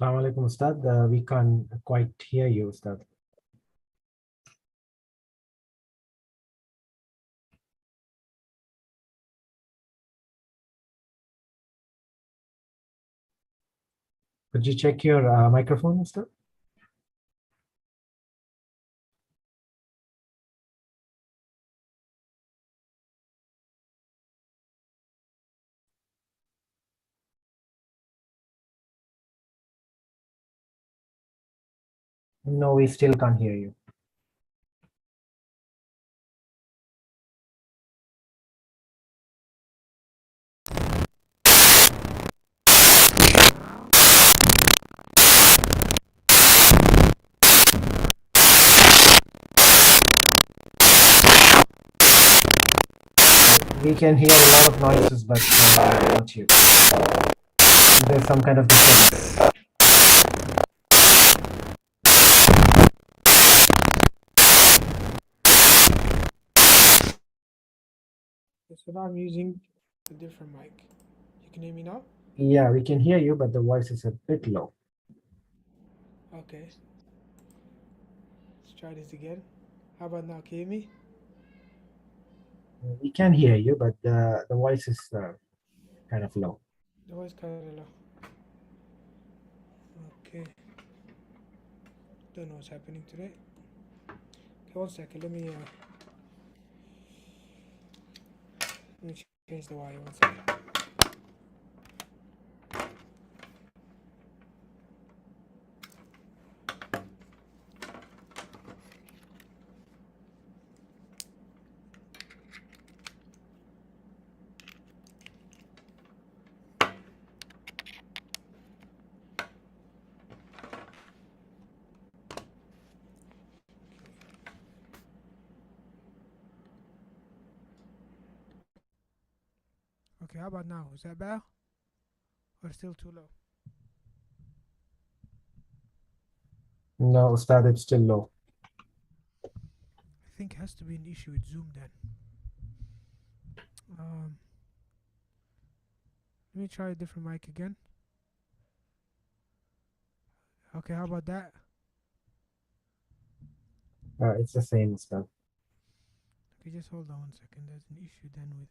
Assalamu alaikum, Ustad. We can't quite hear you, Ustad. Could you check your microphone, Ustad? No, we still can't hear you. We can hear a lot of noises, but not you. There's some kind of disturbance. So now I'm using a different mic. You can hear me now? Yeah, we can hear you, but the voice is a bit low. Okay. Let's try this again. How about now? Can you hear me? We can hear you, but the voice is kind of low. The voice kind of low. Okay. Don't know what's happening today. Okay, 1 second. Let me change the wire. 1 second. Okay, how about now? Is that better? Or still too low? No, Ustad, it's still low. I think it has to be an issue with Zoom then. Let me try a different mic again. Okay, how about that? It's the same, Ustad. Okay, just hold on 1 second. There's an issue then with...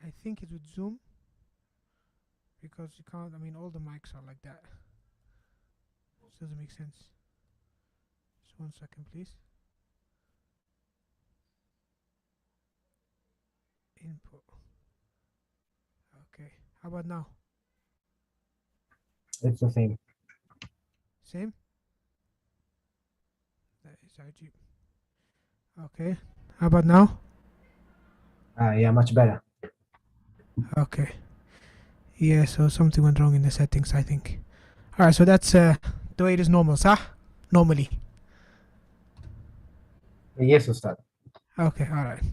I think it's with Zoom. Because you can't... I mean, all the mics are like that. This doesn't make sense. Just 1 second, please. Input. Okay. How about now? It's the same. Same? That is RG. Okay. How about now? Yeah, much better. Okay. Yeah, so something went wrong in the settings, I think. Alright, so that's the way it is normal, صح? Normally. Yes, Ustad. Okay, alright.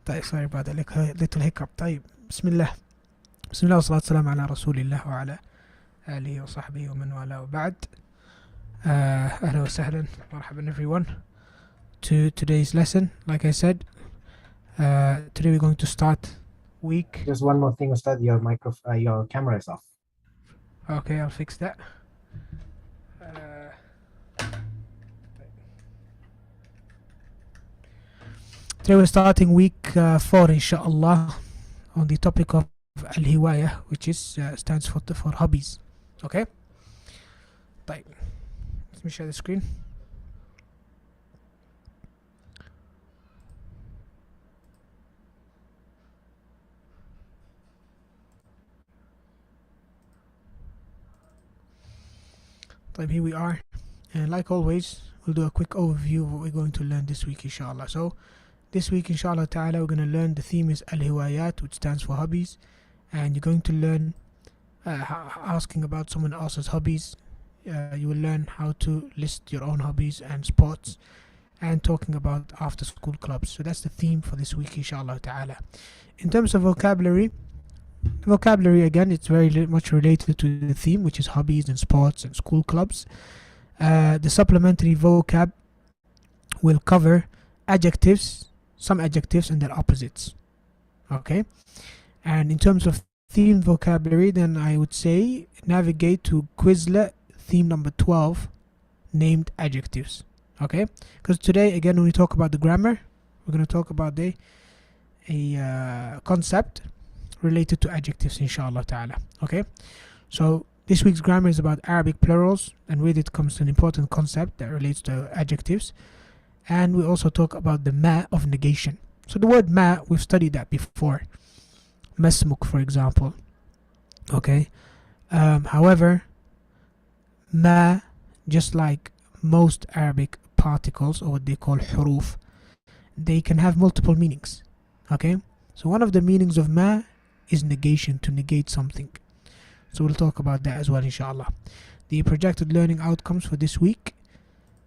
طيب, sorry about that little hiccup. طيب, بسم الله والصلاة والسلام على رسول الله وعلى آله وصحبه ومن والاه وبعد. أهلا وسهلا مرحبا everyone to today's lesson. Like I said, today we're going to start week. Just one more thing, Ustad. Your camera is off. Okay, I'll fix that. Today we're starting week 4 inshallah on the topic of al-hiwaya, which is stands for hobbies. Okay? طيب. Let me share the screen. طيب, here we are. And like always, we'll do a quick overview of what we're going to learn this week inshallah. So this week inshallah ta'ala we're going to learn, the theme is al-hiwayat, which stands for hobbies. And you're going to learn asking about someone else's hobbies. You will learn how to list your own hobbies and sports, and talking about after school clubs. So that's the theme for this week inshallah ta'ala. In terms of vocabulary again, it's very much related to the theme, which is hobbies and sports and school clubs. The supplementary vocab will cover adjectives, some adjectives and their opposites. Okay? And in terms of themed vocabulary, then I would say navigate to Quizlet theme number 12, named adjectives. Okay, because today again when we talk about the grammar, we're going to talk about a concept related to adjectives, inshallah ta'ala. Okay, so this week's grammar is about Arabic plurals, and with it comes an important concept that relates to adjectives. And we also talk about the ma of negation. So the word ma, we've studied that before. Masmuk, for example. Okay. However, ma, just like most Arabic particles, or what they call huruf, they can have multiple meanings. Okay. So one of the meanings of ma is negation, to negate something. So we'll talk about that as well, inshallah. The projected learning outcomes for this week,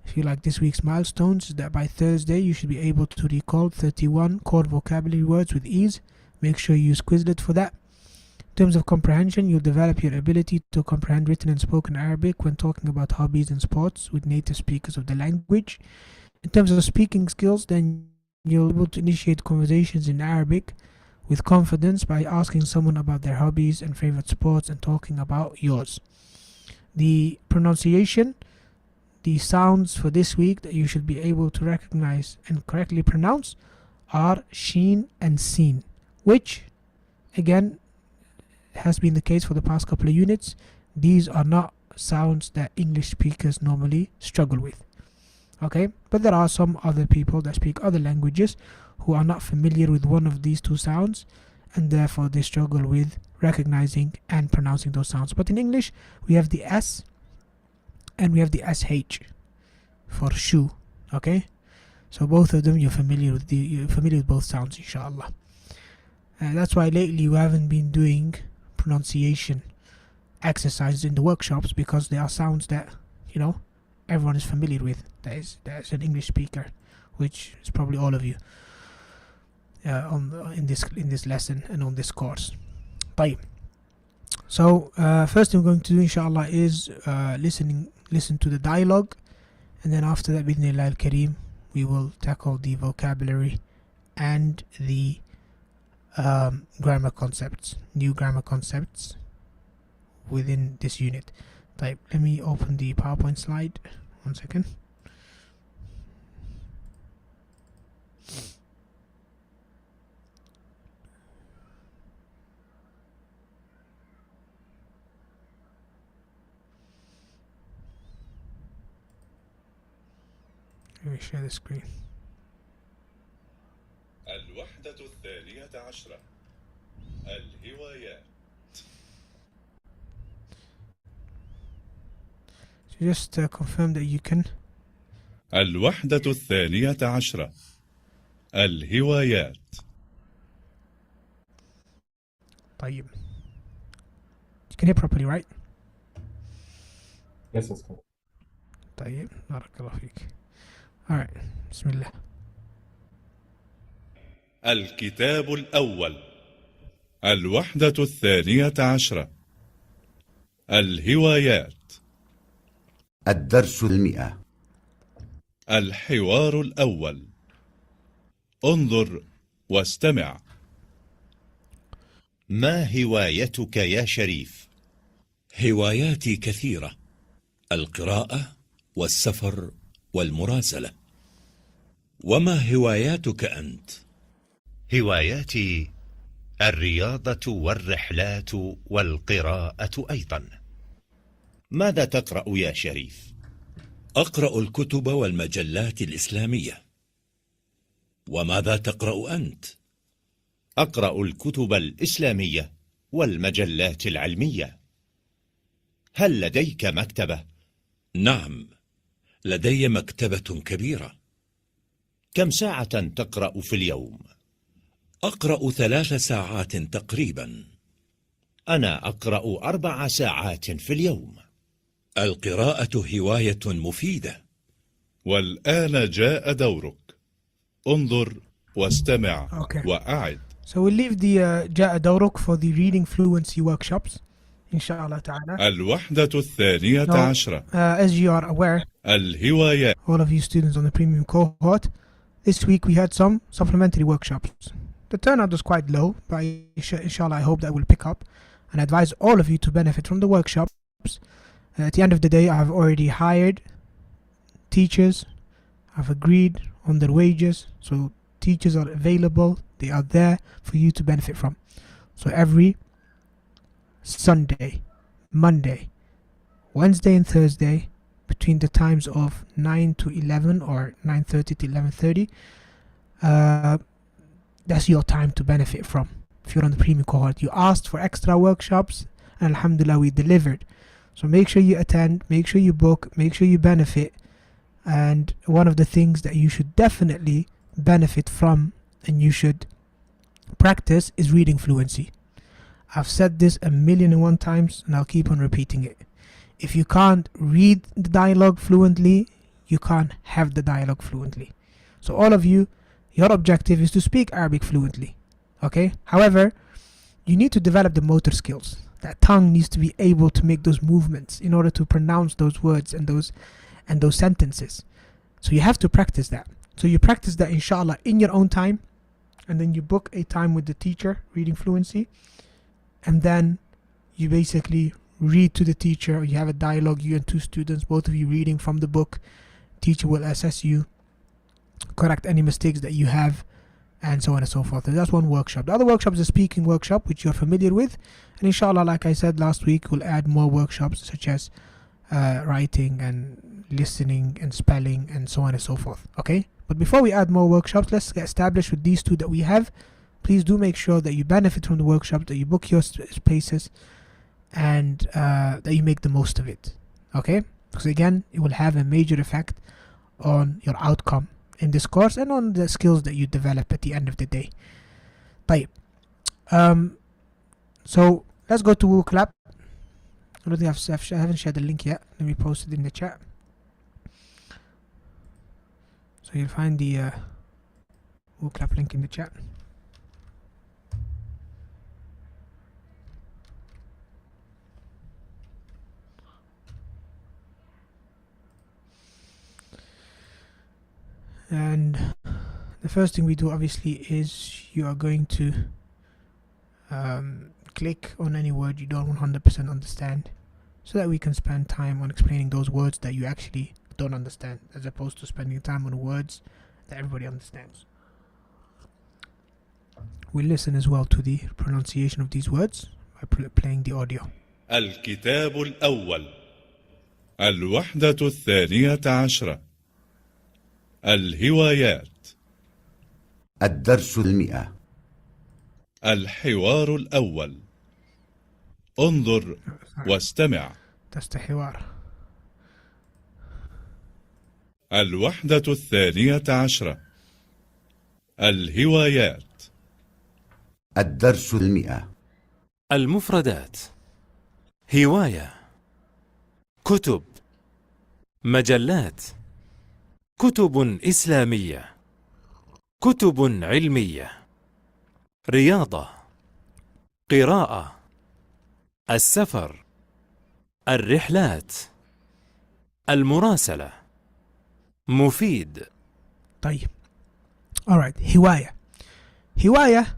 if you like this week's milestones, is that by Thursday you should be able to recall 31 core vocabulary words with ease. Make sure you use Quizlet for that. In terms of comprehension, you'll develop your ability to comprehend written and spoken Arabic when talking about hobbies and sports with native speakers of the language. In terms of speaking skills, then you'll be able to initiate conversations in Arabic with confidence by asking someone about their hobbies and favorite sports and talking about yours. The pronunciation, the sounds for this week that you should be able to recognize and correctly pronounce are sheen and seen, which again has been the case for the past couple of units. These are not sounds that English speakers normally struggle with. Okay, but there are some other people that speak other languages who are not familiar with one of these two sounds, and therefore they struggle with recognizing and pronouncing those sounds. But in English, we have the S and we have the SH for shoe. Okay, so both of them you're familiar with both sounds, inshallah. That's why lately we haven't been doing pronunciation exercises in the workshops, because they are sounds that everyone is familiar with. That's an English speaker, which is probably all of you in this lesson and on this course. طيب. So first thing we're going to do, inshallah, is listen to the dialogue, and then after that, bidnillah al-kareem, we will tackle the vocabulary and the grammar concepts, new grammar concepts within this unit. طيب, let me open the PowerPoint slide. 1 second. Let me share the screen. الوحدة الثانية عشرة الهوايات. So just confirm that you can. الوحدة الثانية عشرة الهوايات. طيب. You can hear properly, right? Yes, it's good. طيب, بارك الله فيك. Alright, بسم الله. الكتاب الأول الوحدة الثانية عشرة الهوايات. الدرس 100. الحوار الأول. انظر واستمع. ما هوايتك يا شريف؟ هواياتي كثيرة: القراءة والسفر والمراسلة. وما هواياتك أنت؟ هواياتي الرياضة والرحلات والقراءة أيضا. ماذا تقرأ يا شريف؟ أقرأ الكتب والمجلات الإسلامية. وماذا تقرأ أنت؟ أقرأ الكتب الإسلامية والمجلات العلمية. هل لديك مكتبة؟ نعم، لدي مكتبة كبيرة. كم ساعة تقرأ في اليوم؟ أقرأ 3 ساعات تقريبا. أنا أقرأ 4 ساعات في اليوم. القراءة هواية مفيدة. والآن جاء دورك. انظر واستمع Okay. وأعد. So we'll leave the جاء دورك for the reading fluency workshops, inshallah ta'ala. الوحدة الثانية Now, عشرة as you are aware, الهوايات. all of you students on the premium cohort, this week we had some supplementary workshops. The turnout was quite low, but inshallah I hope that will pick up, and I advise all of you to benefit from the workshops. At the end of the day, I have already hired teachers. I've agreed on their wages, so teachers are available. They are there for you to benefit from. So every Sunday, Monday, Wednesday and Thursday, between the times of 9 to 11 or 9:30 to 11:30, that's your time to benefit from. If you're on the premium cohort, you asked for extra workshops, and alhamdulillah we delivered. So make sure you attend, make sure you book, make sure you benefit. And one of the things that you should definitely benefit from and you should practice is reading fluency. I've said this 1,000,001 times and I'll keep on repeating it. If you can't read the dialogue fluently, you can't have the dialogue fluently. So all of you, your objective is to speak Arabic fluently. Okay? However, you need to develop the motor skills. That tongue needs to be able to make those movements in order to pronounce those words and those sentences. So you have to practice that. So you practice that inshallah in your own time, and then you book a time with the teacher reading fluency, and then you basically read to the teacher, or you have a dialogue, you and two students, both of you reading from the book. Teacher will assess you, correct any mistakes that you have, and so on and so forth. And that's one workshop. The other workshop is a speaking workshop, which you're familiar with, and inshallah, like I said last week, we'll add more workshops such as writing and listening and spelling and so on and so forth. Okay, but before we add more workshops, let's get established with these two that we have. Please do make sure that you benefit from the workshops, that you book your spaces, and that you make the most of it. Okay, because again, it will have a major effect on your outcome in this course and on the skills that you develop at the end of the day. طيب. So let's go to WooClap. I don't think I haven't shared the link yet. Let me post it in the chat. So you'll find the WooClap link in the chat. And the first thing we do obviously is you are going to click on any word you don't 100% understand, so that we can spend time on explaining those words that you actually don't understand, as opposed to spending time on words that everybody understands. We'll listen as well to the pronunciation of these words by playing the audio. الكتاب الأول. الوحدة الثانية عشرة. الهوايات. الدرس 100. الحوار الأول. انظر واستمع. حوار. الوحدة الثانية عشرة. الهوايات. الدرس 100. المفردات: هواية، كتب، مجلات، كتب إسلامية، كتب علمية، رياضة، قراءة، السفر، الرحلات، المراسلة، مفيد. طيب. Alright, هواية. هواية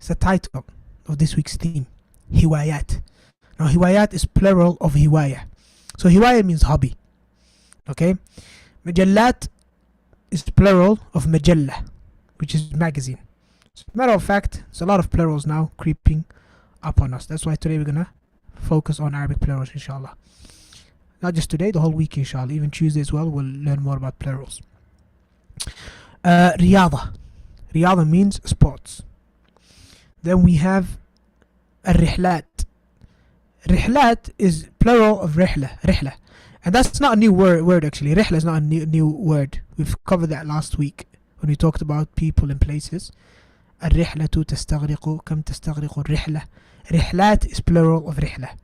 is the title of this week's theme. هوايات. Now هوايات is plural of هواية. So هواية means hobby. Okay? مجلات is plural of مجلة, which is magazine. So, matter of fact, there's a lot of plurals now creeping up on us. That's why today we're gonna focus on Arabic plurals, inshallah. Not just today, the whole week, inshallah. Even Tuesday as well, we'll learn more about plurals. رياضة. رياضة means sports. Then we have الرحلات. رحلات is plural of رحلة. رحلة. And that's not a new word actually. رحلة is not a new word. We've covered that last week when we talked about people and places. الرحلة تستغرق كم تستغرق الرحلة. رحلات is plural of رحلة.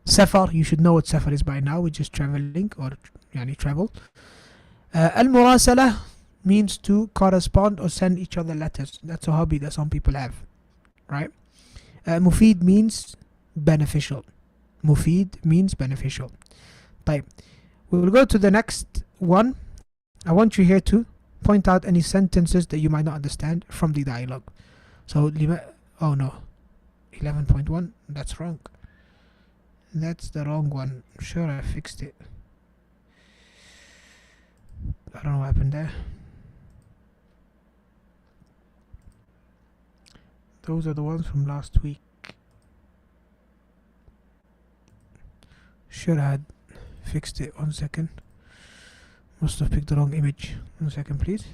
سفر, you should know what سفر is by now, which is traveling or يعني travel. المراسلة means to correspond or send each other letters. That's a hobby that some people have, right? مفيد means beneficial. مفيد means beneficial. طيب, we will go to the next one. I want you here to point out any sentences that you might not understand from the dialogue. So, oh no, 11.1, that's wrong. That's the wrong one. Sure, I fixed it. I don't know what happened there. Those are the ones from last week. Sure, I had fixed it. 1 second. Must have picked the wrong image. 1 second, please.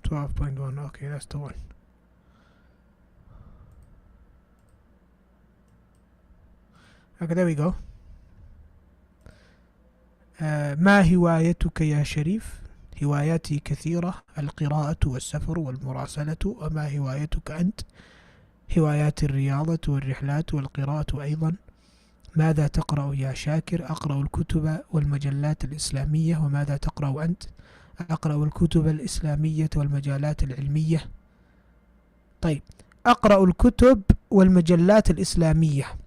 .1. Okay, that's the one. Okay, there we go. ما هوايتك يا شريف؟ هواياتي كثيرة، القراءة والسفر والمراسلة. وما هوايتك أنت؟ هوايات الرياضة والرحلات والقراءة أيضا. ماذا تقرأ يا شاكر؟ أقرأ الكتب والمجلات الإسلامية. وماذا تقرأ أنت؟ أقرأ الكتب الإسلامية والمجالات العلمية. طيب، أقرأ الكتب والمجلات الإسلامية.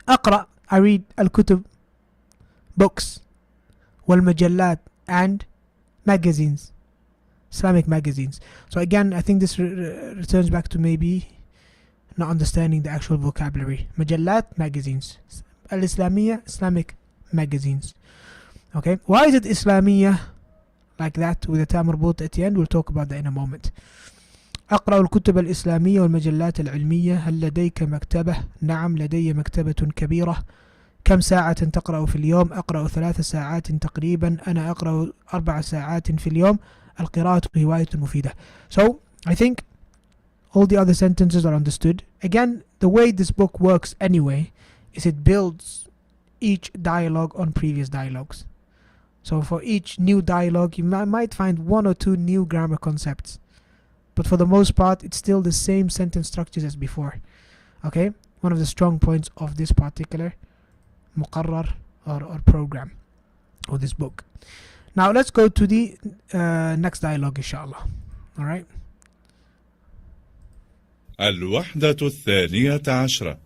أقرأ I read الكتب books والمجلات and magazines, Islamic magazines. So again, I think this returns back to maybe not understanding the actual vocabulary. مجلات, magazines. الإسلامية, Islamic magazines. Okay, why is it إسلامية like that with a تاء مربوط at the end? We'll talk about that in a moment. أقرأ الكتب الإسلامية والمجلات العلمية. هل لديك مكتبة؟ نعم، لدي مكتبة كبيرة. كم ساعة تقرأ في اليوم؟ أقرأ 3 ساعات تقريبا. أنا أقرأ 4 ساعات في اليوم. القراءة هواية مفيدة. So, I think all the other sentences are understood. Again, the way this book works anyway is it builds each dialogue on previous dialogues. So for each new dialogue, you might find 1 or 2 new grammar concepts. But for the most part, it's still the same sentence structures as before. Okay? One of the strong points of this particular muqarrar or program, or this book. Now let's go to the next dialogue, inshallah. Alright? الوحدة الثانية عشرة.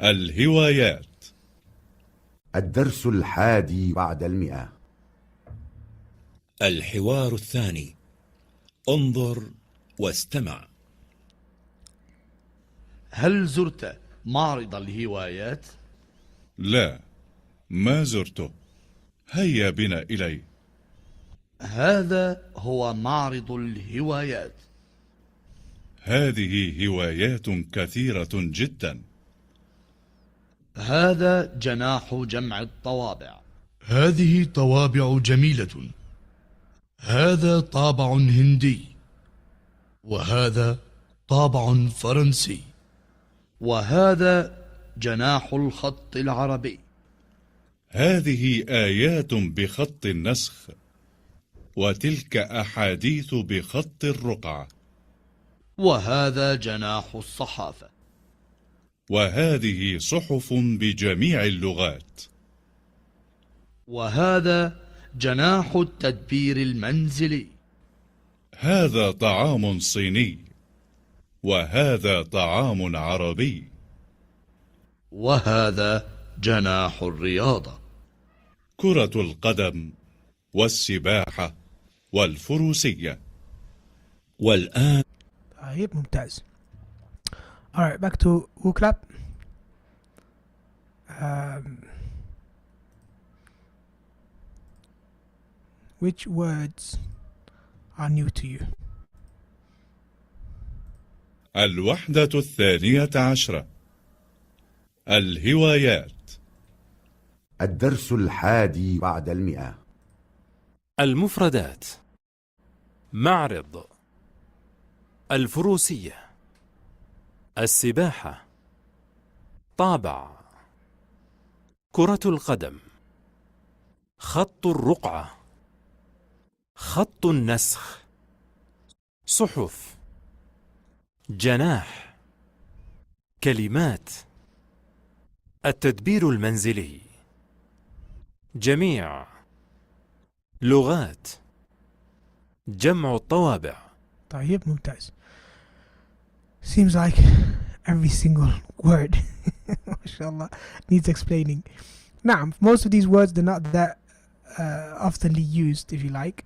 الهوايات. الدرس 11. الحوار الثاني. انظر واستمع. هل زرت معرض الهوايات؟ لا، ما زرته. هيا بنا إليه. هذا هو معرض الهوايات. هذه هوايات كثيرة جدا. هذا جناح جمع الطوابع. هذه طوابع جميلة. هذا طابع هندي. وهذا طابع فرنسي. وهذا جناح الخط العربي. هذه آيات بخط النسخ، وتلك أحاديث بخط الرقعة. وهذا جناح الصحافة. وهذه صحف بجميع اللغات. وهذا جناح التدبير المنزلي. هذا طعام صيني، وهذا طعام عربي. وهذا جناح الرياضة. كرة القدم والسباحة والفروسية. والآن طيب، ممتاز. Alright, back to WooClap. Which words are new to you? الوحدة الثانية عشرة. الهوايات. الدرس 11. المفردات. معرض. الفروسية. السباحة. طابع. كرة القدم. خط الرقعة. خط النسخ. صحف. جناح. كلمات. التدبير المنزلي. جميع. لغات. جمع الطوابع. طيب ممتاز. Seems like every single word mashallah needs explaining. نعم, most of these words they're not that oftenly used, if you like.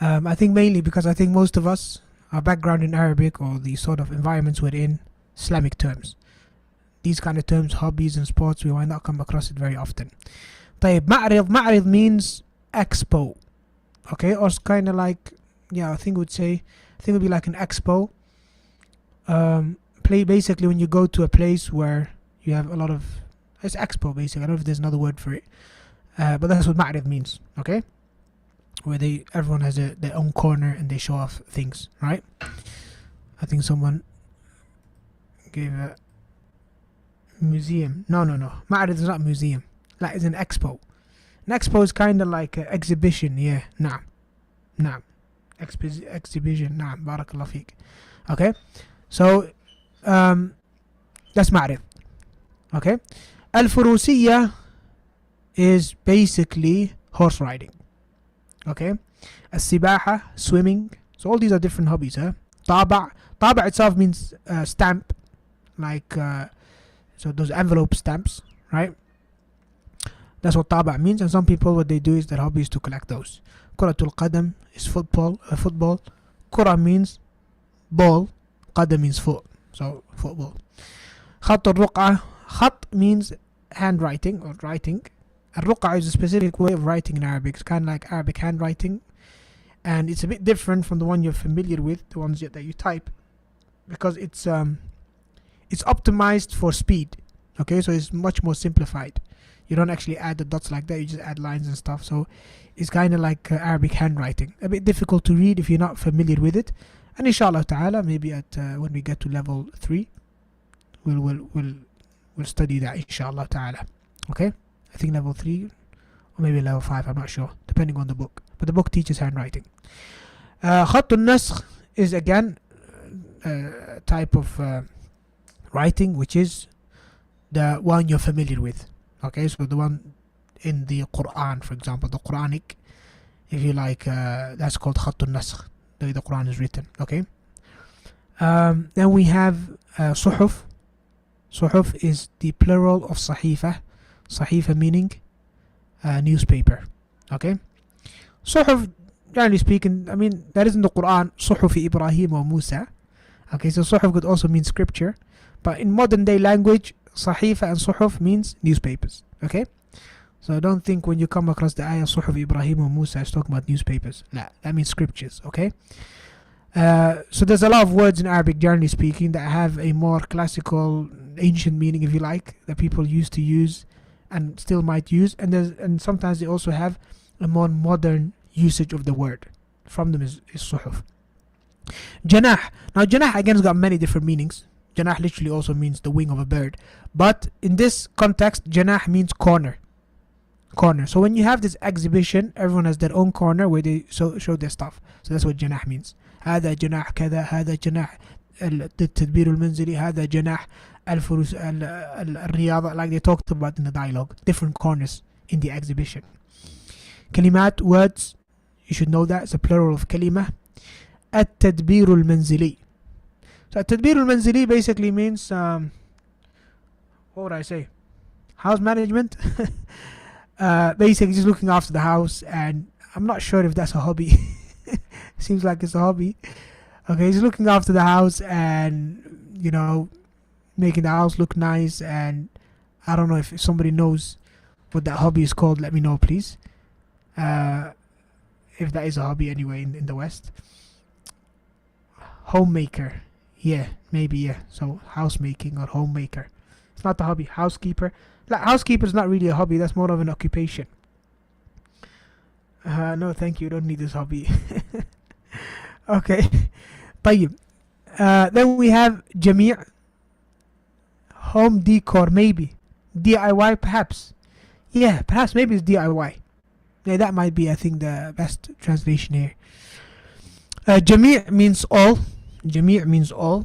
I think mainly because I think most of us, our background in Arabic or the sort of environments we're in, Islamic terms. These kind of terms, hobbies and sports, we might not come across it very often. طيب, معرض means expo. Okay, or it's kind of like, yeah, I think it would be like an expo. Basically when you go to a place where you have a lot of, it's expo basically, I don't know if there's another word for it, but that's what ma'rid means, okay, where everyone has their own corner and they show off things, right? I think someone gave a museum. No, ma'rid is not museum, like it's an expo. An expo is kind of like an exhibition. Yeah, نعم exhibition. نعم, barakallah feek. Okay, so that's ma'rif. Okay, al-furusiyya is basically horse riding. Okay, as-sibaha, swimming. So all these are different hobbies. Taba itself means stamp, like so those envelope stamps, right? That's what taba means. And some people, what they do is their hobby is to collect those. Kuratul qadam is football. Kura means ball. Qadam means foot. So football. Khat al-ruq'ah. Khat means handwriting or writing. Al-ruq'ah is a specific way of writing in Arabic. It's kind of like Arabic handwriting. And it's a bit different from the one you're familiar with, the ones that you type. Because it's optimized for speed. Okay, so it's much more simplified. You don't actually add the dots like that, you just add lines and stuff. So it's kind of like Arabic handwriting. A bit difficult to read if you're not familiar with it. And inshallah ta'ala, maybe at when we get to level 3, we'll study that inshallah ta'ala. Okay? I think level 3 or maybe level 5, I'm not sure, depending on the book. But the book teaches handwriting. Khat al-nasakh is again a type of writing, which is the one you're familiar with. Okay, so the one in the Quran, for example, the Quranic, if you like, that's called Khat al-Nasakh, the way the Quran is written. Okay. Then we have Suhuf. Suhuf is the plural of Sahifa. Sahifa meaning newspaper. Okay. Suhuf, generally speaking, I mean, that is in the Quran, Suhuf Ibrahim or Musa. Okay, so Suhuf could also mean scripture. But in modern day language, Sahifa and Suhuf means newspapers. Okay? So don't think when you come across the ayah Suhuf Ibrahim or Musa is talking about newspapers. Nah, that means scriptures. Okay? So there's a lot of words in Arabic, generally speaking, that have a more classical, ancient meaning, if you like, that people used to use and still might use. And sometimes they also have a more modern usage of the word. From them is Suhuf. Janah. Now, Janah again has got many different meanings. Janah literally also means the wing of a bird. But in this context, Janah means corner. Corner. So when you have this exhibition, everyone has their own corner where they show their stuff. So that's what Janah means. هذا جناح كذا, هذا جناح التدبير المنزلي, هذا جناح الفروس الرياضة, like they talked about in the dialogue. Different corners in the exhibition. كلمات, words, you should know that. It's a plural of كلمة. التدبير المنزلي. So التدبير المنزلي basically means what would I say? House management. Basically just looking after the house, and I'm not sure if that's a hobby. Seems like it's a hobby. Okay, he's looking after the house and, you know, making the house look nice. And I don't know if somebody knows what that hobby is called, let me know please. If that is a hobby anyway in the West. Homemaker. Yeah, maybe, yeah. So housemaking or homemaker. It's not the hobby. Housekeeper. Like, housekeeper is not really a hobby. That's more of an occupation. No, thank you. Don't need this hobby. Okay. طيب. Then we have جميع. Home decor, maybe. DIY, perhaps. Yeah, perhaps maybe it's DIY. Yeah, that might be, I think, the best translation here. جميع means all. جميع means all.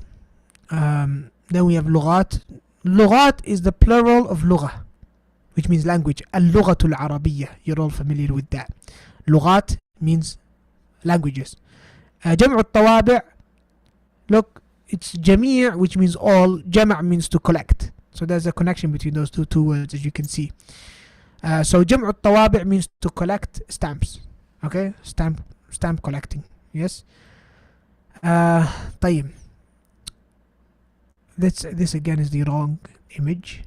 Then we have لغات. لغات is the plural of لغة, which means language. اللغة العربية, you're all familiar with that. لغات means languages. جمع الطوابع, look, it's جميع, which means all. جمع means to collect. So there's a connection between those two words, as you can see. So جمع الطوابع means to collect stamps. Okay, stamp collecting. Yes. طيب. This again is the wrong image.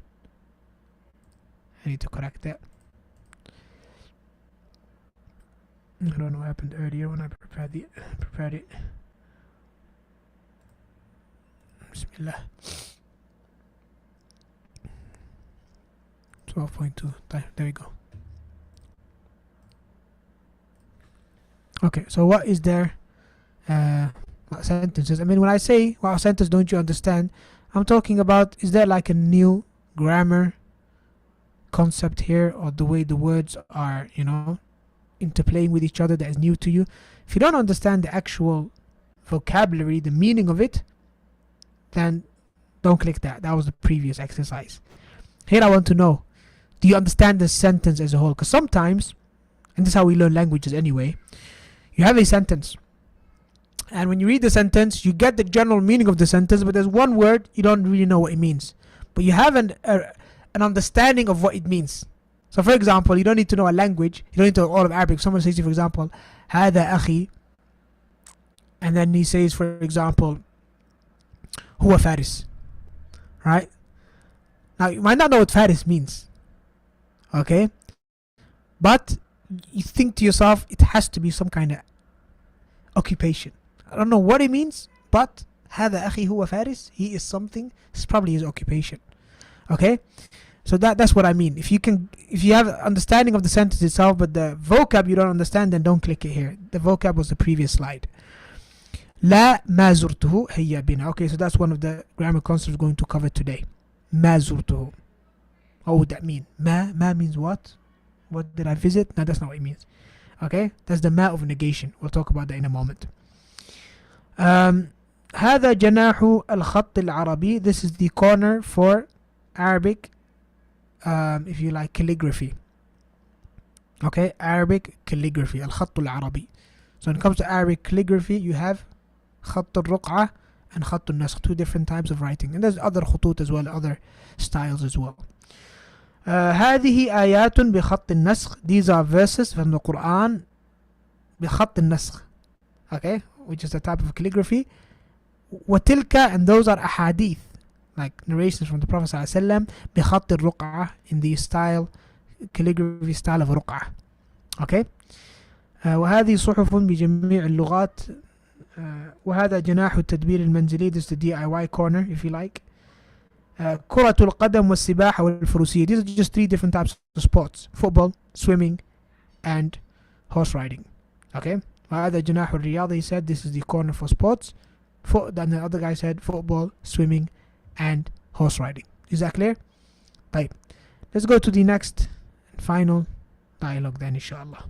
I need to correct that. I don't know what happened earlier when I prepared it. Bismillah. 12.2. There we go. Okay, so what is there? What sentences? I mean, when I say what sentence don't you understand, I'm talking about, is there like a new grammar concept here, or the way the words are, interplaying with each other that is new to you? If you don't understand the actual vocabulary, the meaning of it, then don't click that. That was the previous exercise. Here I want to know, do you understand the sentence as a whole? Because sometimes, and this is how we learn languages anyway, you have a sentence, and when you read the sentence, you get the general meaning of the sentence, but there's one word you don't really know what it means, but you have an understanding of what it means. So for example, you don't need to know a language, you don't need to know all of Arabic. Someone says to you, for example, هذا أخي, and then he says, for example, هو فارس, right? Now you might not know what Faris means, okay, but you think to yourself, it has to be some kind of occupation. I don't know what it means, but هذا أخي هو فارس, he is something. It's probably his occupation. Okay, so that's what I mean. If you have understanding of the sentence itself, but the vocab you don't understand, then don't click it here. The vocab was the previous slide. لا ما زرته هيا بنا. Okay, so that's one of the grammar concepts we're going to cover today. ما زرته. What would that mean? ما means what? What did I visit? No, that's not what it means. Okay, that's the ma of negation. We'll talk about that in a moment. هذا جناح الخط العربي. This is the corner for Arabic, if you like, calligraphy. Okay, Arabic calligraphy, الخط العربي. So when it comes to Arabic calligraphy, you have خط الرقعة and خط النسخ, two different types of writing, and there's other خطوط as well, other styles as well. هذه آيات بخط النسخ. These are verses from the Quran بخط النسخ, okay, which is a type of calligraphy. وتلك, and those are ahadith, like narrations from the Prophet ﷺ, بخط الرقعة, in the style, calligraphy style of رقعة. Okay. وهذه صحف بجميع اللغات. وهذا جناح التدبير المنزلي. This is the DIY corner, if you like. كرة القدم والسباحة والفروسية. These are just three different types of sports: football, swimming, and horse riding. Okay. وهذا جناح الرياضة. He said this is the corner for sports. Then the other guy said football, swimming, and horse riding. Is that clear? طيب. Let's go to the next and final dialogue then, inshallah.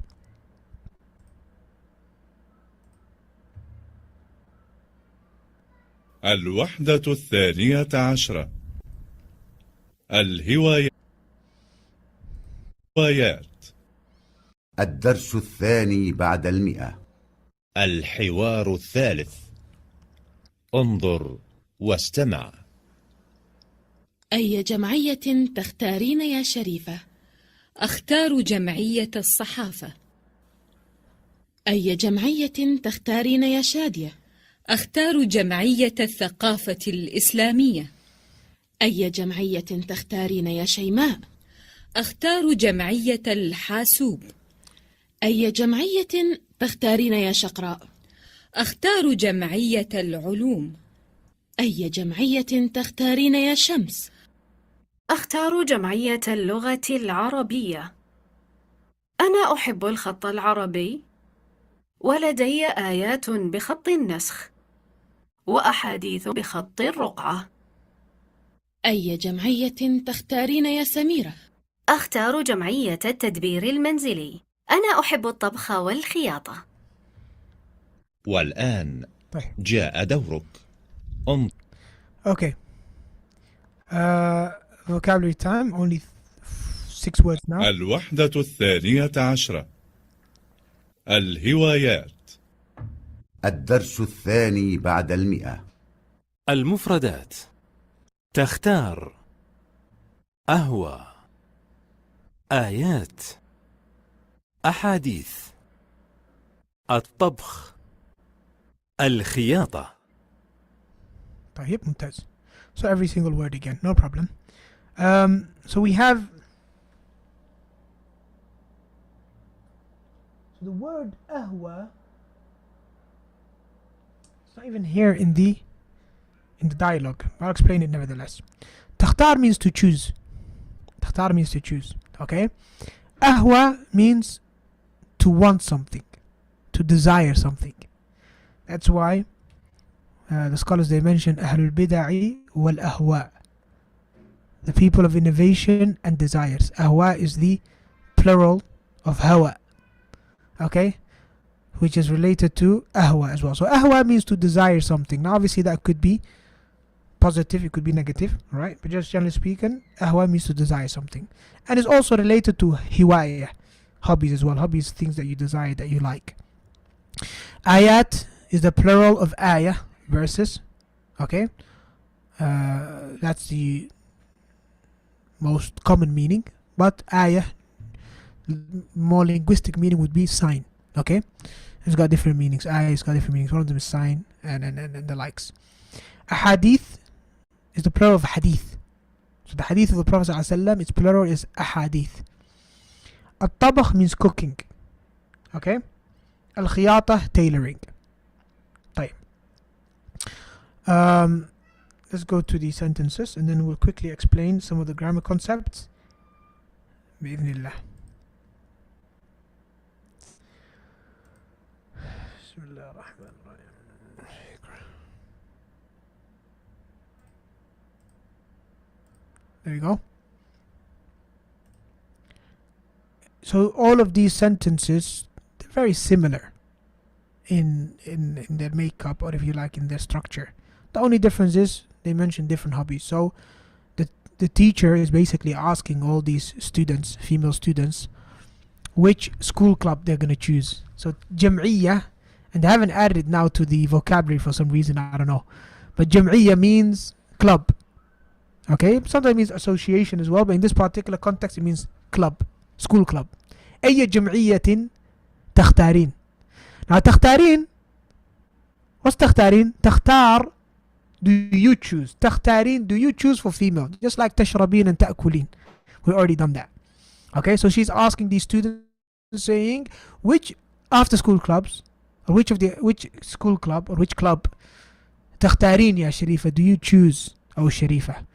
الوحدة الثانية عشرة. الهوايات. الدرس الثاني بعد 100. الحوار الثالث. انظر واستمع. أي جمعية تختارين يا شريفة؟ أختار جمعية الصحافة. أي جمعية تختارين يا شادية؟ أختار جمعية الثقافة الإسلامية. أي جمعية تختارين يا شيماء؟ أختار جمعية الحاسوب. أي جمعية تختارين يا شقراء؟ أختار جمعية العلوم. أي جمعية تختارين يا شمس؟ أختار جمعية اللغة العربية. أنا أحب الخط العربي، ولدي آيات بخط النسخ وأحاديث بخط الرقعة. أي جمعية تختارين يا سميرة؟ أختار جمعية التدبير المنزلي. أنا أحب الطبخ والخياطة. والآن جاء دورك. Okay. Vocabulary time, only 6 words now. الوحدة الثانية عشرة. الهوايات. الدرس الثاني بعد 100. المفردات: تختار، أهوى، آيات، أحاديث، الطبخ، الخياطة. طيب ممتاز. So every single word again, no problem. So we have the word ahwa. It's not even here in the dialogue. I'll explain it nevertheless. تختار means to choose. تختار means to choose. Okay. Ahwa means to want something, to desire something. That's why the scholars, they mention أهل البدع والأهواء, the people of innovation and desires. Ahwa is the plural of hawa, okay, which is related to ahwa as well. So ahwa means to desire something. Now obviously that could be positive, it could be negative, right? But just generally speaking, ahwa means to desire something, and it's also related to hiwaya, hobbies as well. Hobbies, things that you desire, that you like. Ayat is the plural of ayah, verses, okay. That's the most common meaning, but ayah, more linguistic meaning, would be sign, okay. It's got different meanings. Ayah has got different meanings. One of them is sign, and the likes. A hadith is the plural of hadith. So the hadith of the Prophet ﷺ, its plural is ahadith. Al-tabakh means cooking, okay. Al-khiyata, tailoring. طيب. Let's go to the sentences and then we'll quickly explain some of the grammar concepts. بإذن الله. بسم الله الرحمن الرحيم. There you go. So all of these sentences, they're very similar in their makeup, or if you like, in their structure. The only difference is they mention different hobbies. So the teacher is basically asking all these students, female students, which school club they're going to choose. So jam'iyya, and they haven't added it now to the vocabulary for some reason, I don't know. But jam'iyya means club. Okay, sometimes it means association as well, but in this particular context it means club, school club. أي جمعية تختارين. Now تختارين, what's تختارين? تختار, do you choose. تختارين, do you choose for female. Just like تشربين and تأكلين. We already done that. Okay, so she's asking these students, saying which after school clubs, or which school club or which club تختارين يا شريفة, do you choose, أو شريفة.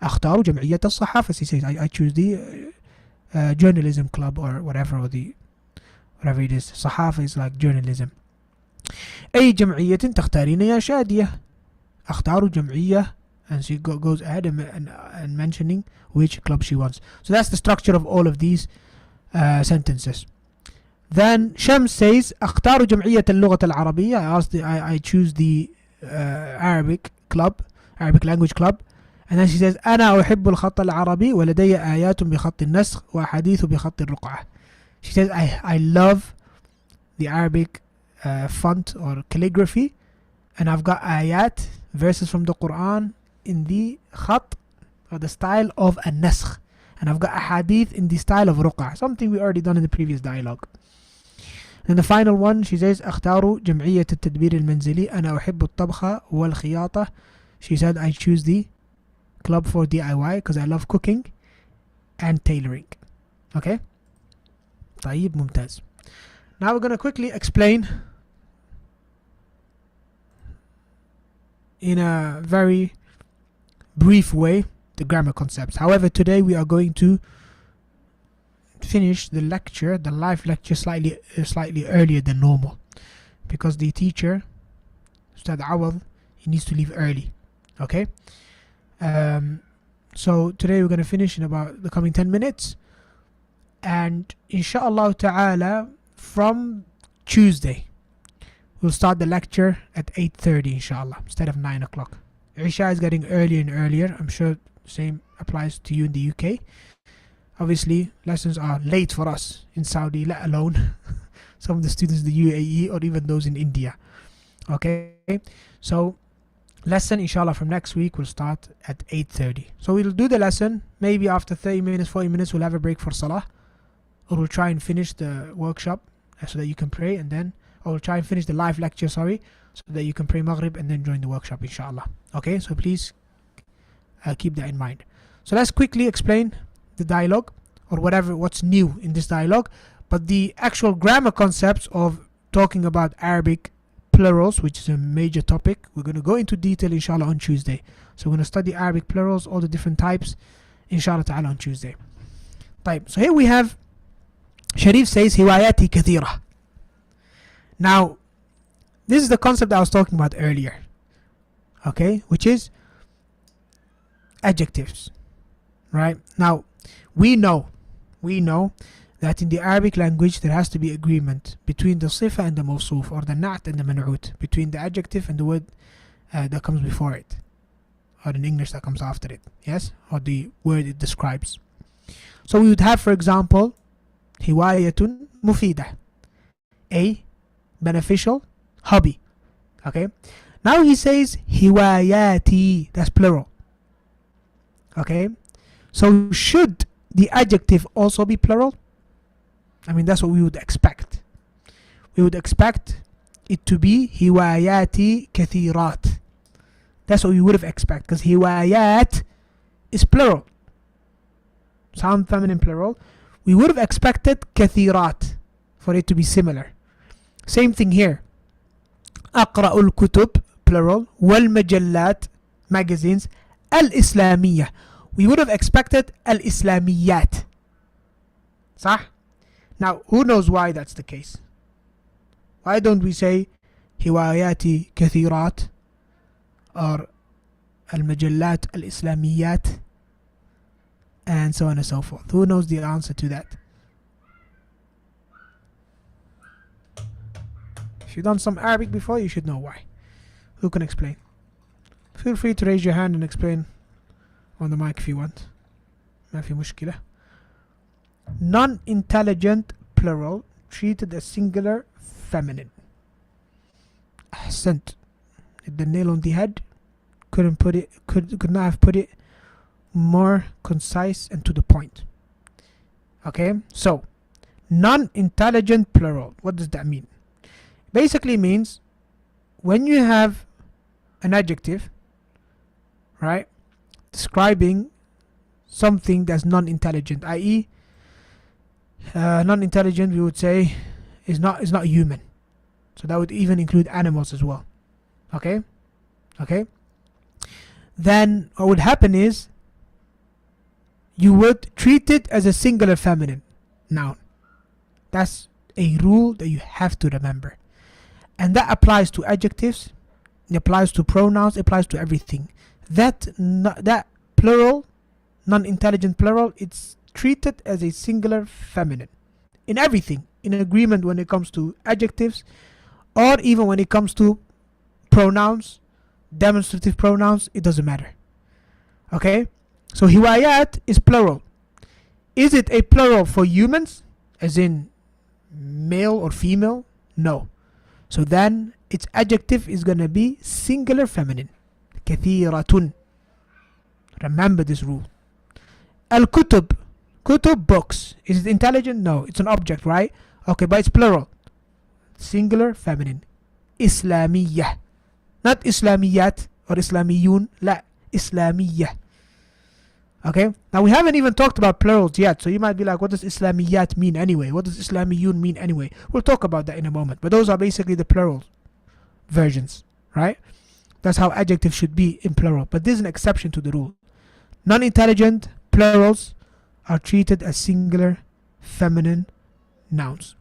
أختار جمعية الصحافة. She says I choose the journalism club, or whatever, or the whatever it is. صحافة is like journalism. أي جمعية تختارين يا شادية. أختار جمعية, and she goes ahead and mentioning which club she wants. So that's the structure of all of these sentences. Then Shams says أختار جمعية اللغة العربية. I choose the Arabic club, Arabic language club. And then she says أنا أحب الخط العربي ولدي آيات بخط النسخ وأحاديث بخط الرقعة. She says I love the Arabic font or calligraphy, and I've got ayat, verses from the Quran, in the khat, or the style of an-naskh, and I've got ahadith in the style of ruqa', something we already done in the previous dialogue. And the final one, she says أختار جمعية التدبير المنزلي أنا أحب الطبخ والخياطة. She said I choose the club for DIY because I love cooking and tailoring. Okay, طيب ممتاز. Now we're going to quickly explain in a very brief way the grammar concepts. However, today we are going to finish the lecture, the live lecture, slightly earlier than normal, because the teacher, Ustad Awad, he needs to leave early. Okay, so today we're going to finish in about the coming 10 minutes, and inshallah ta'ala from Tuesday we'll start the lecture at 8:30 inshallah, instead of 9 o'clock. Isha is getting earlier and earlier. I'm sure Same applies to you in the UK. Obviously, lessons are late for us in Saudi, let alone some of the students in the UAE or even those in India. Okay, so lesson inshallah from next week will start at 8:30. So we'll do the lesson. Maybe after 30 minutes, 40 minutes, we'll have a break for Salah. Or we'll try and finish the workshop so that you can pray, and then, or we'll try and finish the live lecture, so that you can pray Maghrib and then join the workshop inshallah. Okay, so please keep that in mind. So let's quickly explain the dialogue, or what's new in this dialogue. But the actual grammar concepts of talking about Arabic plurals, which is a major topic, we're going to go into detail inshallah on Tuesday. So we're going to study Arabic plurals, all the different types, inshallah ta'ala, on Tuesday. So here we have Sharif says hiwayati kathira. Now this is the concept I was talking about earlier, okay, which is adjectives, right? Now we know that in the Arabic language there has to be agreement between the sifa and the mawsuf, or the na'at and the man'ut, between the adjective and the word that comes before it, or in English that comes after it, yes, or the word it describes. So we would have, for example, hiwayatun mufida, a beneficial hobby. Okay, now he says hiwayati, that's plural. Okay, so should the adjective also be plural? I mean, that's what we would expect. We would expect it to be hiwayati kathirat. That's what we would have expected, because hiwayat is plural, sound feminine plural. We would have expected kathirat for it to be similar. Same thing here. أقرأ الكتب plural, والمجلات magazines, الإسلامية. We would have expected الإسلاميات. صح? Now, who knows why that's the case? Why don't we say هوايات كثيرات or المجلات الإسلاميات, and so on and so forth? Who knows the answer to that? If you've done some Arabic before, you should know why. Who can explain? Feel free to raise your hand and explain on the mic if you want. ما في مشكلة. Non-intelligent plural treated as singular feminine. أحسنت. Hit the nail on the head. Could not have put it more concise and to the point. Okay, so non-intelligent plural, what does that mean? Basically means when you have an adjective, right, describing something that's non-intelligent, i.e. Non-intelligent, we would say is not human, so that would even include animals as well. Okay, then what would happen is you would treat it as a singular feminine noun. That's a rule that you have to remember, and that applies to adjectives, it applies to pronouns, it applies to everything. That plural, non-intelligent plural, it's treated as a singular feminine in everything, in agreement when it comes to adjectives, or even when it comes to pronouns, demonstrative pronouns, it doesn't matter. Okay, so hiwayat is plural. Is it a plural for humans, as in male or female? No. So then its adjective is going to be singular feminine, kathiratun. Remember this rule. Al-kutub, kutub, books. Is it intelligent? No, it's an object, right? Okay, but it's plural, singular feminine. Islamiyah, not Islamiyat or Islamiyun, la, Islamiyah. Okay, now we haven't even talked about plurals yet, so you might be like, what does Islamiyat mean anyway? What does Islamiyun mean anyway? We'll talk about that in a moment, but those are basically the plural versions, right? That's how adjectives should be in plural, but there's an exception to the rule. Non-intelligent plurals are treated as singular feminine nouns.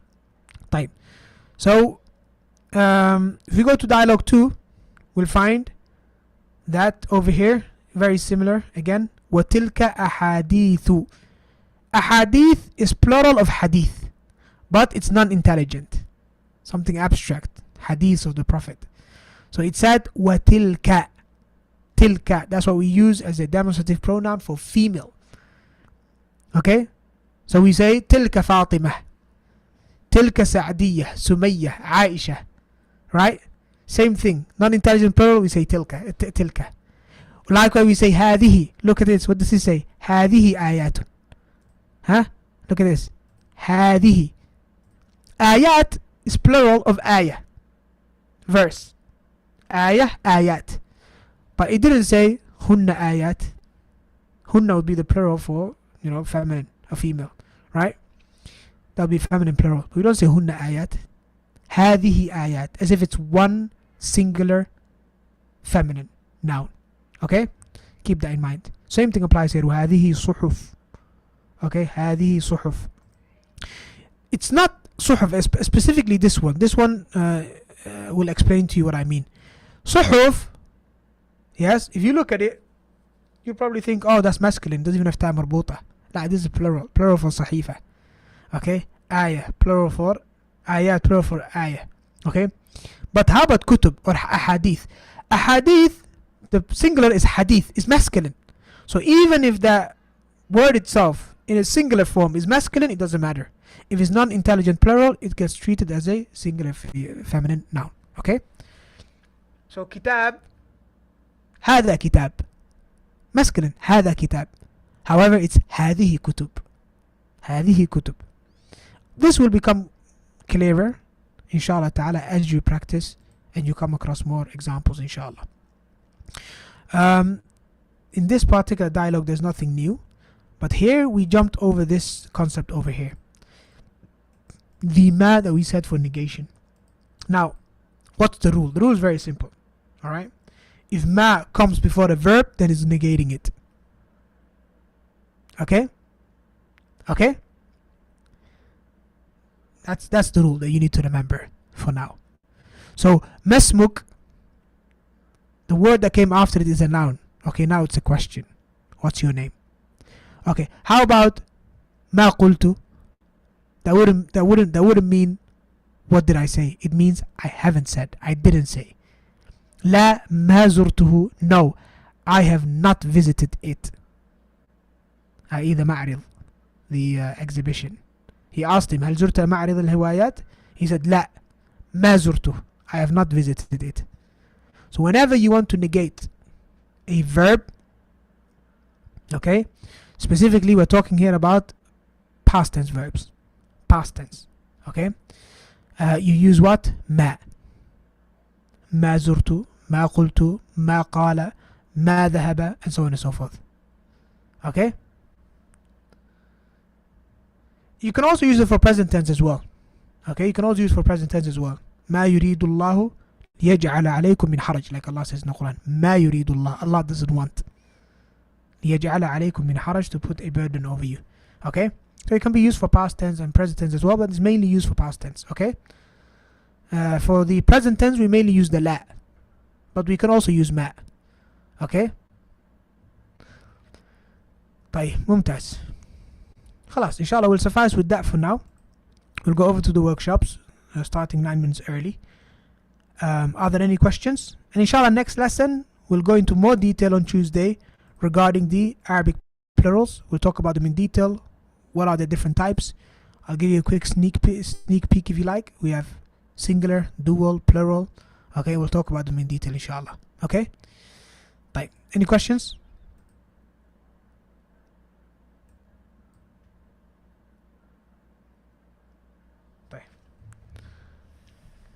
Type. So if we go to dialogue 2, we'll find that over here, very similar again. وَتِلْكَ أَحَادِيثُ. Ahadith is plural of hadith, but it's non-intelligent, something abstract, hadith of the Prophet. So it said وَتِلْكَ, tilka. That's what we use as a demonstrative pronoun for female. Okay? So we say tilka Fatima, tilka Sa'diyah, Sumayyah, Aisha. Right? Same thing. Non-intelligent plural, we say tilka. Tilka. Likewise, we say هذه. Look at this. What does it say? هذه آيات. Huh? Look at this. هذه. آيات is plural of ayah. Verse. Ayah, ayat. But it didn't say hunna ayat. Hunna would be the plural for, feminine, a female. Right? That would be feminine plural. We don't say hunna ayat. هذه آيات. As if it's one singular feminine noun. Okay? Keep that in mind. Same thing applies here. وهذه صحف. Okay? هذه صحف. It's not صحف, specifically this one. This one will explain to you what I mean. صحف, yes, if you look at it, you probably think, oh, that's masculine. Doesn't even have time مربوطة. Like, this is plural. Plural for صحيفة. Okay? آية. Plural for آيات. Plural for آية. Okay? But how about kutub or ahadith? Ahadith, the singular is hadith, is masculine. So even if the word itself in a singular form is masculine, it doesn't matter. If it's non-intelligent plural, it gets treated as a singular feminine noun. Okay? So kitab, هذا كتاب, masculine, هذا كتاب. However, it's هذه كتب. هذه كتب. This will become clearer, inshallah ta'ala, as you practice and you come across more examples, inshallah. In this particular dialogue, there's nothing new, but here we jumped over this concept over here. The ma that we said for negation. Now, what's the rule? The rule is very simple. Alright? If ma comes before a verb, then it's negating it. Okay? Okay? That's the rule that you need to remember for now. So, masmuk, the word that came after it is a noun. Okay, now it's a question. What's your name? Okay, how about ma qultu? That wouldn't mean what did I say? It means I haven't said. I didn't say. La ma zurtuhu. No, I have not visited it. I.e. the ma'rid, the exhibition. He asked him, هل زرت معرض الهوايات? He said, لا ما زرته. I have not visited it. So whenever you want to negate a verb, okay, specifically we're talking here about past tense verbs. Past tense. Okay? You use what? ما. ما زرت, ما قلت, ما قال, ما ذهب, and so on and so forth. Okay? You can also use it for present tense as well. Okay, you can also use it for present tense as well. ما يريد الله ليجعل عليكم من حرج, like Allah says in the Quran. ما يريد الله. Allah doesn't want ليجعل عليكم من حرج, to put a burden over you. Okay, so it can be used for past tense and present tense as well, but it's mainly used for past tense. Okay, for the present tense we mainly use the la, but we can also use ma. Okay, طيب ممتاز. خلاص, inshallah we'll suffice with that for now. We'll go over to the workshops starting 9 minutes early. Are there any questions? And inshallah next lesson we'll go into more detail on Tuesday regarding the Arabic plurals. We'll talk about them in detail. What are the different types? I'll give you a quick sneak peek if you like. We have singular, dual, plural. Okay, we'll talk about them in detail inshallah. Okay? Right. Any questions?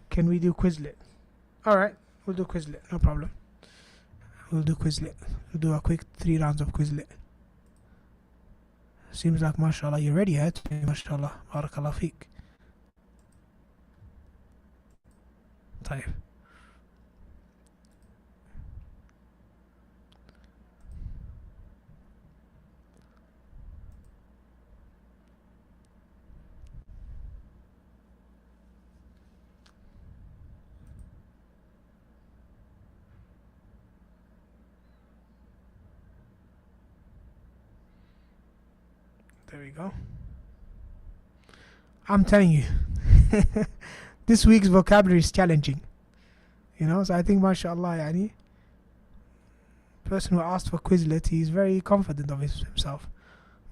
Can we do Quizlet? Alright, we'll do Quizlet, no problem. We'll do Quizlet. We'll do a quick 3 rounds of Quizlet. Seems like mashallah you're ready, eh? Mashallah, barakallah feek. طيب. There we go. I'm telling you, this week's vocabulary is challenging. So I think, mashallah, yani, person who asked for Quizlet, he's very confident of himself.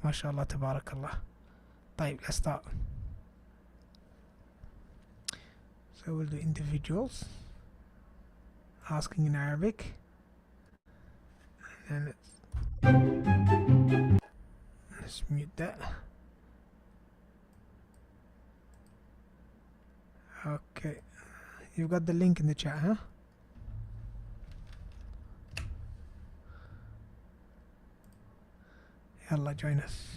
MashaAllah, tabarakallah. طيب, let's start. So we'll do individuals. Asking in Arabic. And let's mute that. Okay. You've got the link in the chat, huh? Yalla, join us.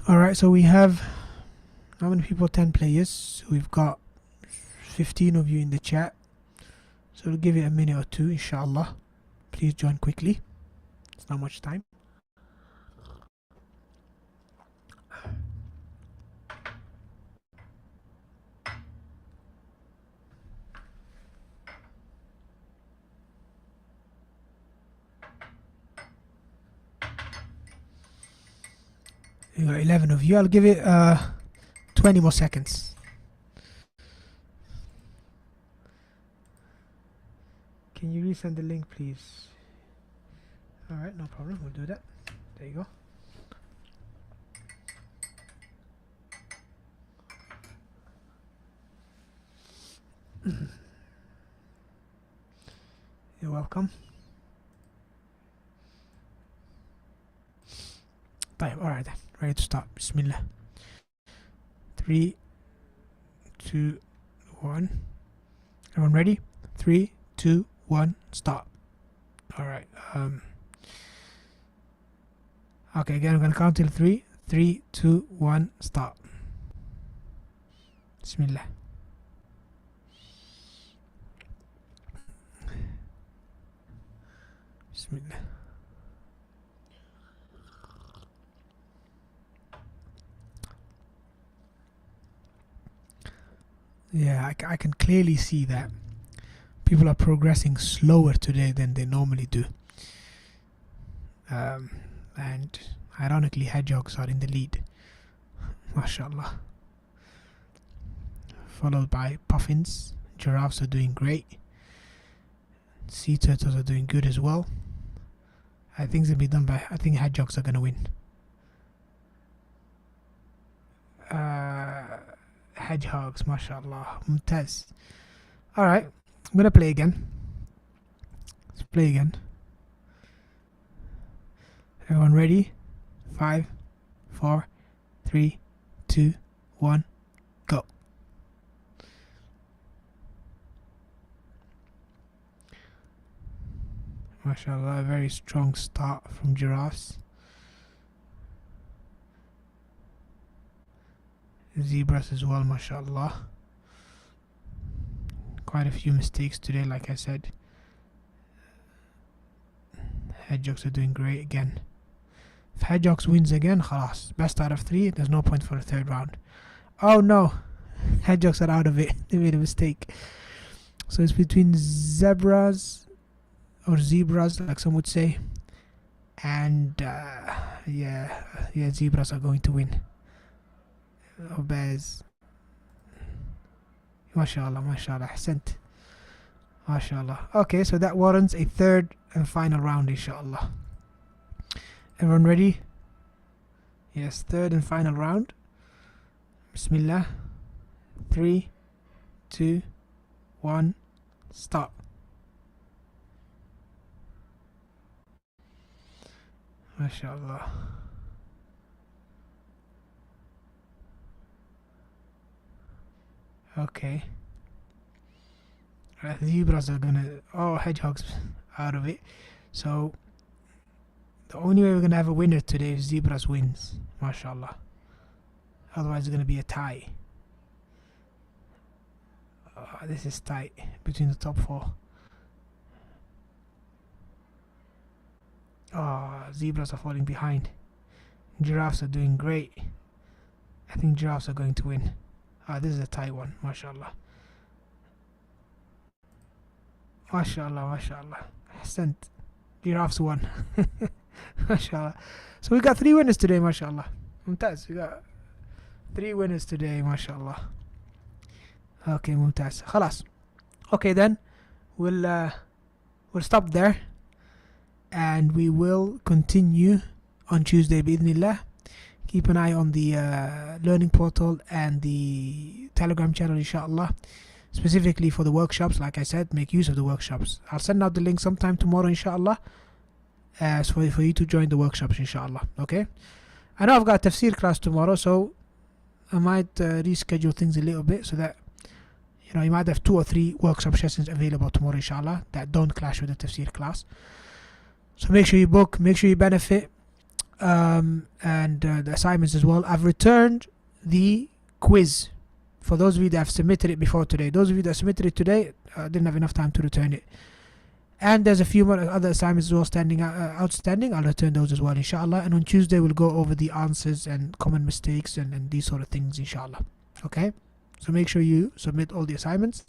Alright, so we have how many people? 10 players. We've got 15 of you in the chat. So we'll give it a minute or two, inshallah. Please join quickly. It's not much time. You got 11 of you. I'll give it 20 more seconds. Can you resend the link, please? Alright, no problem. We'll do that. There you go. You're welcome. Alright then. Ready to start. Bismillah. 3, 2, 1. Everyone ready? 3, 2, 1, start. Alright. Okay, again, I'm gonna count till 3. 3, 2, 1, start. Bismillah. Bismillah. Yeah, I can clearly see that people are progressing slower today than they normally do. And ironically, hedgehogs are in the lead. MashaAllah. Followed by puffins. Giraffes are doing great. Sea turtles are doing good as well. I think it's gonna be done by. I think hedgehogs are gonna win. Hedgehogs, mashallah. Mumtaz. Alright, I'm gonna play again. Let's play again. Everyone ready? 5, 4, 3, 2, 1, go. MashaAllah, a very strong start from giraffes. Zebras as well, mashallah. Quite a few mistakes today, like I said. Hedgehogs are doing great again. If Hedgehogs wins again, khalas. Best out of 3, there's no point for a third round. Oh no! Hedgehogs are out of it. They made a mistake. So it's between zebras, or zebras, like some would say. And yeah, zebras are going to win. Or bears. MashaAllah, MashaAllah, ahsant. MashaAllah. Okay, so that warrants a third and final round, inshallah. Everyone ready? Yes, third and final round. Bismillah. 3, 2, 1, start. MashaAllah. Okay. Zebras are gonna, hedgehogs out of it. So the only way we're gonna have a winner today is zebras wins, mashallah. Otherwise it's gonna be a tie. This is tight between the top 4. Zebras are falling behind. Giraffes are doing great. I think giraffes are going to win. This is a tight one, mashallah. Mashallah. Ahsant. Giraffes won. Mashallah. So we got 3 winners today, mashallah. Mumtaz. We got 3 winners today, mashallah. Okay, mumtaz. Khalas. Okay, then we'll stop there, and we will continue on Tuesday bi'idhnillah. Keep an eye on the learning portal and the Telegram channel, inshallah. Specifically for the workshops, like I said, make use of the workshops. I'll send out the link sometime tomorrow, inshallah, as for you to join the workshops, inshallah. Okay, I know I've got a tafsir class tomorrow, so I might reschedule things a little bit so that you might have 2 or 3 workshop sessions available tomorrow, inshallah, that don't clash with the tafsir class. So make sure you book, make sure you benefit, and the assignments as well. I've returned the quiz for those of you that have submitted it before today. Those of you that submitted it today didn't have enough time to return it. And there's a few more other assignments as well outstanding. I'll return those as well, inshallah. And on Tuesday we'll go over the answers and common mistakes and these sort of things, inshallah. Okay, so make sure you submit all the assignments.